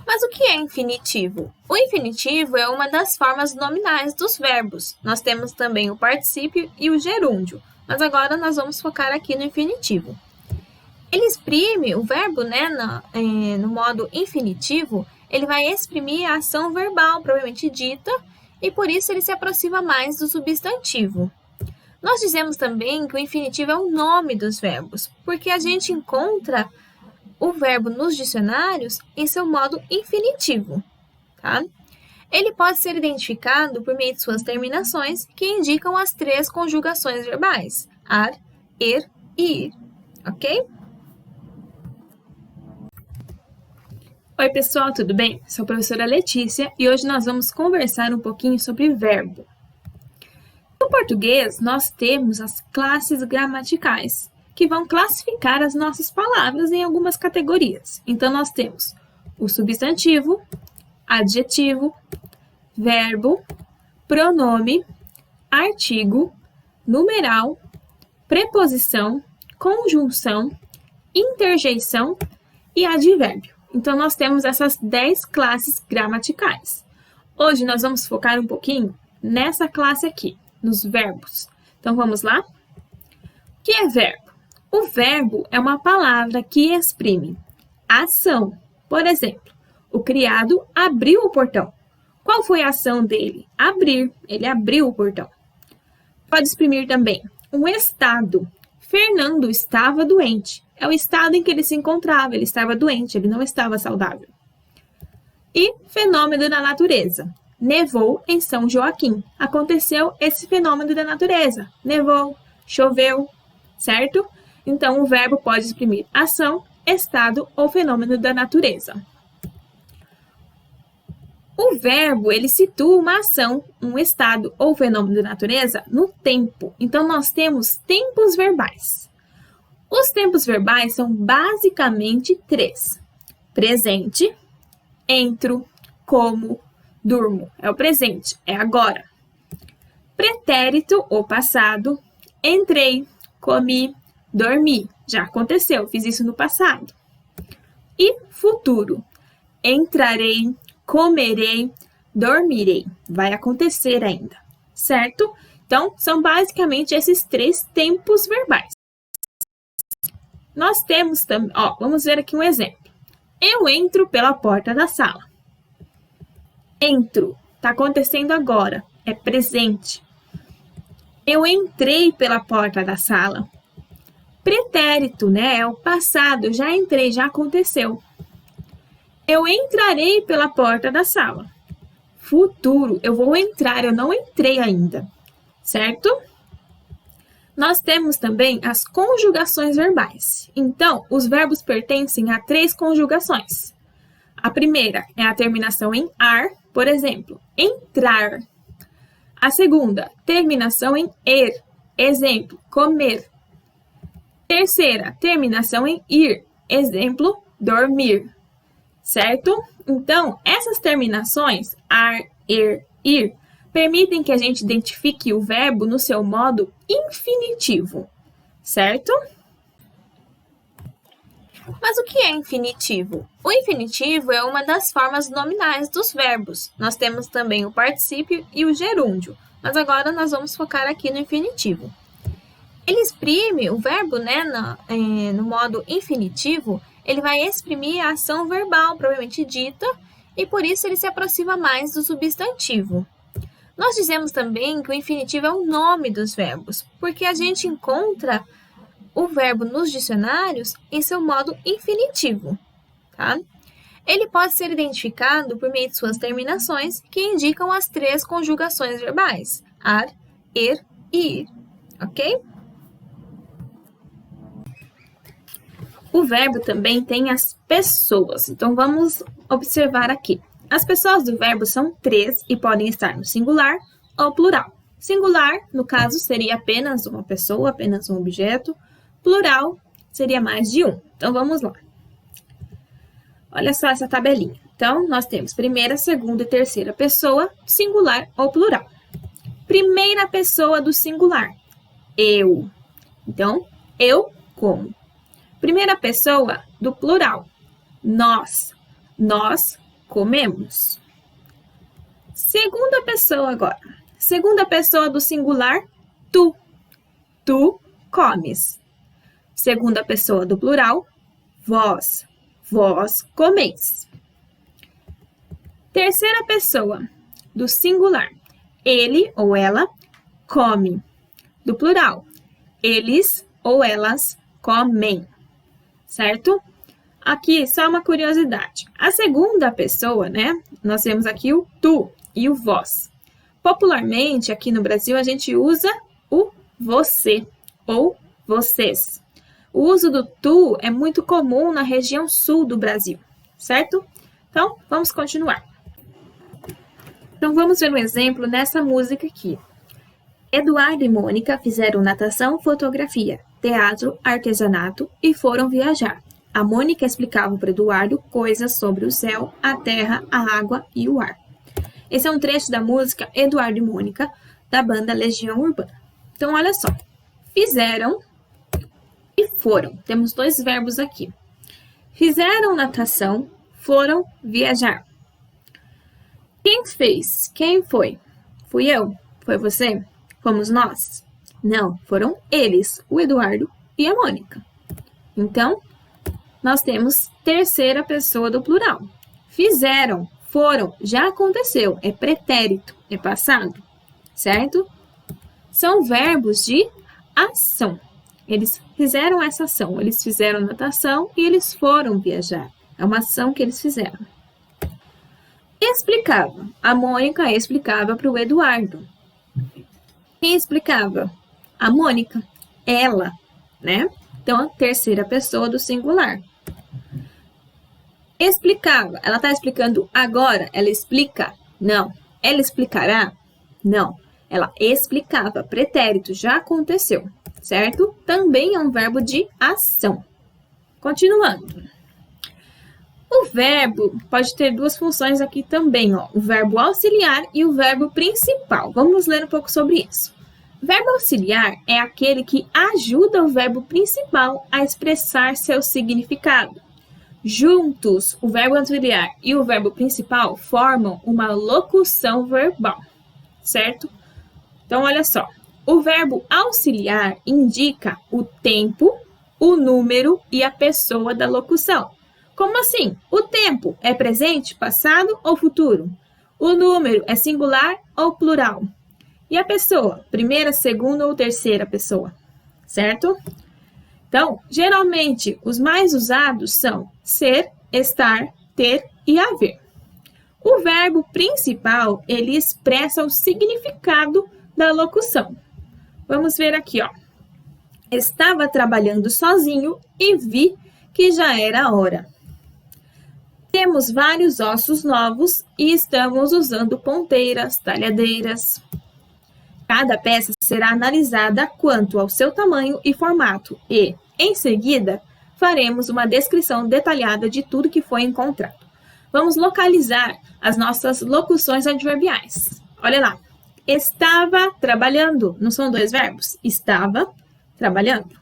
Mas o que é infinitivo? O infinitivo é uma das formas nominais dos verbos. Nós temos também o particípio e o gerúndio, mas agora nós vamos focar aqui no infinitivo. Ele exprime o verbo, no modo infinitivo, ele vai exprimir a ação verbal propriamente dita e por isso ele se aproxima mais do substantivo. Nós dizemos também que o infinitivo é o nome dos verbos, porque a gente encontra o verbo nos dicionários em seu modo infinitivo, tá? Ele pode ser identificado por meio de suas terminações, que indicam as 3 conjugações verbais: ar, er e ir, ok? Oi, pessoal, tudo bem? Sou a professora Letícia e hoje nós vamos conversar um pouquinho sobre verbo. No português, nós temos as classes gramaticais, que vão classificar as nossas palavras em algumas categorias. Então, nós temos o substantivo, adjetivo, verbo, pronome, artigo, numeral, preposição, conjunção, interjeição e advérbio. Então, nós temos essas 10 classes gramaticais. Hoje, nós vamos focar um pouquinho nessa classe aqui, nos verbos. Então, vamos lá? O que é verbo? O verbo é uma palavra que exprime ação. Por exemplo, o criado abriu o portão. Qual foi a ação dele? Abrir. Ele abriu o portão. Pode exprimir também um estado. Fernando estava doente. É o estado em que ele se encontrava. Ele estava doente, ele não estava saudável. E fenômeno da natureza. Nevou em São Joaquim. Aconteceu esse fenômeno da natureza. Nevou, choveu, certo? Então, o verbo pode exprimir ação, estado ou fenômeno da natureza. O verbo, ele situa uma ação, um estado ou fenômeno da natureza no tempo. Então, nós temos tempos verbais. Os tempos verbais são basicamente 3. Presente, entro, como, durmo. É o presente, é agora. Pretérito ou passado, entrei, comi, dormi. Já aconteceu, fiz isso no passado. E futuro, entrarei, comerei, dormirei. Vai acontecer ainda, certo? Então, são basicamente esses 3 tempos verbais. Nós temos também, vamos ver aqui um exemplo. Eu entro pela porta da sala. Entro, está acontecendo agora, é presente. Eu entrei pela porta da sala. Pretérito, é o passado, já entrei, já aconteceu. Eu entrarei pela porta da sala. Futuro, eu vou entrar, eu não entrei ainda, certo? Nós temos também as conjugações verbais. Então, os verbos pertencem a 3 conjugações. A primeira é a terminação em ar, por exemplo, entrar. A segunda, terminação em er, exemplo, comer. Terceira, terminação em ir, exemplo, dormir. Certo? Então, essas terminações, ar, er, ir, permitem que a gente identifique o verbo no seu modo infinitivo, certo? Mas o que é infinitivo? O infinitivo é uma das formas nominais dos verbos. Nós temos também o particípio e o gerúndio, mas agora nós vamos focar aqui no infinitivo. Ele exprime o verbo, no modo infinitivo, ele vai exprimir a ação verbal propriamente dita e por isso ele se aproxima mais do substantivo. Nós dizemos também que o infinitivo é o nome dos verbos, porque a gente encontra o verbo nos dicionários em seu modo infinitivo, tá? Ele pode ser identificado por meio de suas terminações, que indicam as 3 conjugações verbais: ar, er e ir, ok? O verbo também tem as pessoas, então vamos observar aqui. As pessoas do verbo são 3 e podem estar no singular ou plural. Singular, no caso, seria apenas uma pessoa, apenas um objeto. Plural seria mais de um. Então, vamos lá. Olha só essa tabelinha. Então, nós temos primeira, segunda e terceira pessoa, singular ou plural. Primeira pessoa do singular, eu. Então, eu como. Primeira pessoa do plural, nós. Nós comemos. Segunda pessoa agora. Segunda pessoa do singular, tu. Tu comes. Segunda pessoa do plural, vós. Vós comeis. Terceira pessoa do singular, ele ou ela come. Do plural, eles ou elas comem. Certo? Aqui, só uma curiosidade. A segunda pessoa, né? Nós temos aqui o tu e o vós. Popularmente, aqui no Brasil, a gente usa o você ou vocês. O uso do tu é muito comum na região sul do Brasil, certo? Então, vamos continuar. Então, vamos ver um exemplo nessa música aqui. Eduardo e Mônica fizeram natação, fotografia, teatro, artesanato e foram viajar. A Mônica explicava para o Eduardo coisas sobre o céu, a terra, a água e o ar. Esse é um trecho da música Eduardo e Mônica, da banda Legião Urbana. Então, olha só. Fizeram e foram. Temos dois verbos aqui. Fizeram natação, foram viajar. Quem fez? Quem foi? Fui eu? Foi você? Fomos nós? Não, foram eles, o Eduardo e a Mônica. Então, nós temos terceira pessoa do plural. Fizeram, foram, já aconteceu, é pretérito, é passado, certo? São verbos de ação. Eles fizeram essa ação, eles fizeram natação e eles foram viajar. É uma ação que eles fizeram. Explicava. A Mônica explicava para o Eduardo. Quem explicava? A Mônica. Ela, né? Então, a terceira pessoa do singular. Explicava. Ela está explicando agora? Ela explica? Não. Ela explicará? Não. Ela explicava. Pretérito, já aconteceu, certo? Também é um verbo de ação. Continuando. O verbo pode ter duas funções aqui também, ó. O verbo auxiliar e o verbo principal. Vamos ler um pouco sobre isso. O verbo auxiliar é aquele que ajuda o verbo principal a expressar seu significado. Juntos, o verbo auxiliar e o verbo principal formam uma locução verbal, certo? Então, olha só. O verbo auxiliar indica o tempo, o número e a pessoa da locução. Como assim? O tempo é presente, passado ou futuro? O número é singular ou plural? E a pessoa? Primeira, segunda ou terceira pessoa? Certo? Então, geralmente, os mais usados são ser, estar, ter e haver. O verbo principal, ele expressa o significado da locução. Vamos ver aqui, ó. Estava trabalhando sozinho e vi que já era a hora. Temos vários ossos novos e estamos usando ponteiras, talhadeiras. Cada peça será analisada quanto ao seu tamanho e formato e, em seguida, faremos uma descrição detalhada de tudo que foi encontrado. Vamos localizar as nossas locuções adverbiais. Olha lá. Estava trabalhando. Não são dois verbos? Estava trabalhando.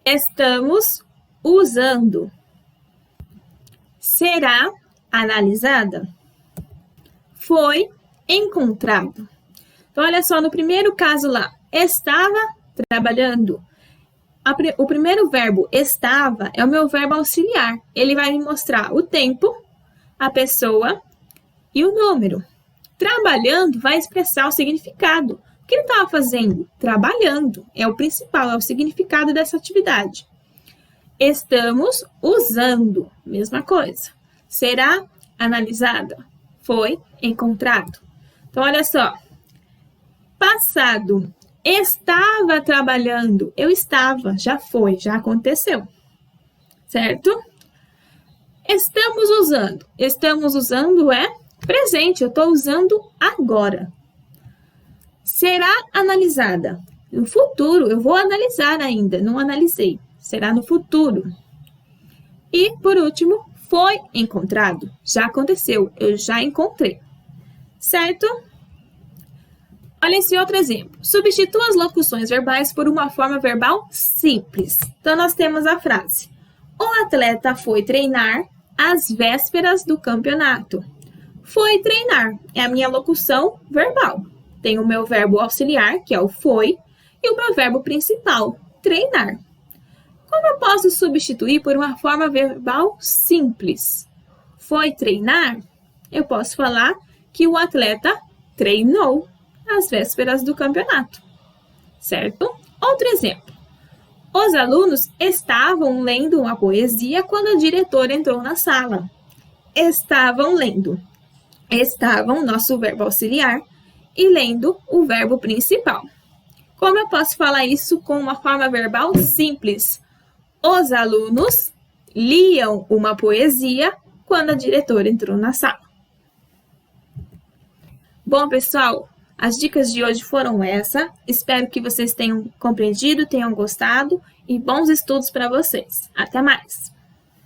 Estamos usando. Será analisada. Foi encontrado. Então, olha só, no primeiro caso lá, estava trabalhando. O primeiro verbo, estava, é o meu verbo auxiliar. Ele vai me mostrar o tempo, a pessoa e o número. Trabalhando vai expressar o significado. O que ele estava fazendo? Trabalhando. É o principal, é o significado dessa atividade. Estamos usando. Mesma coisa. Será analisada. Foi encontrado. Então, olha só. Passado. Estava trabalhando. Eu estava. Já foi. Já aconteceu. Certo? Estamos usando. Estamos usando é presente. Eu estou usando agora. Será analisada. No futuro. Eu vou analisar ainda. Não analisei. Será no futuro. E, por último, foi encontrado. Já aconteceu. Eu já encontrei. Certo? Olha esse outro exemplo. Substitua as locuções verbais por uma forma verbal simples. Então, nós temos a frase. O atleta foi treinar às vésperas do campeonato. Foi treinar, é a minha locução verbal. Tem o meu verbo auxiliar, que é o foi, e o meu verbo principal, treinar. Como eu posso substituir por uma forma verbal simples? Foi treinar? Eu posso falar que o atleta treinou às vésperas do campeonato, certo? Outro exemplo. Os alunos estavam lendo uma poesia quando a diretora entrou na sala. Estavam lendo. Estavam, nosso verbo auxiliar, e lendo o verbo principal. Como eu posso falar isso com uma forma verbal simples? Os alunos liam uma poesia quando a diretora entrou na sala. Bom, pessoal, as dicas de hoje foram essas. Espero que vocês tenham compreendido, tenham gostado e bons estudos para vocês. Até mais!